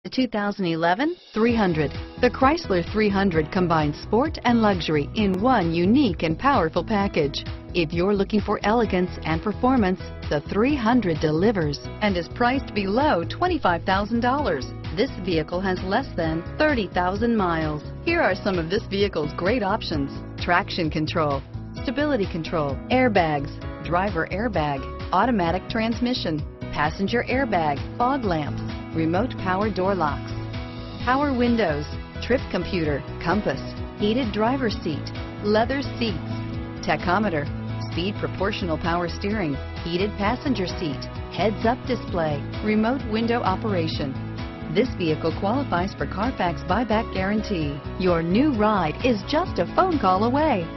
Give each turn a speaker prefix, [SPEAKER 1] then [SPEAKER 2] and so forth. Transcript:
[SPEAKER 1] The 2011 300. The Chrysler 300 combines sport and luxury in one unique and powerful package. If you're looking for elegance and performance, the 300 delivers and is priced below $25,000. This vehicle has less than 30,000 miles. Here are some of this vehicle's great options: traction control, stability control, airbags, driver airbag, automatic transmission, passenger airbag, fog lamps, remote power door locks, power windows, trip computer, compass, heated driver's seat, leather seats, tachometer, speed proportional power steering, heated passenger seat, heads-up display, remote window operation. This vehicle qualifies for Carfax buyback guarantee. Your new ride is just a phone call away.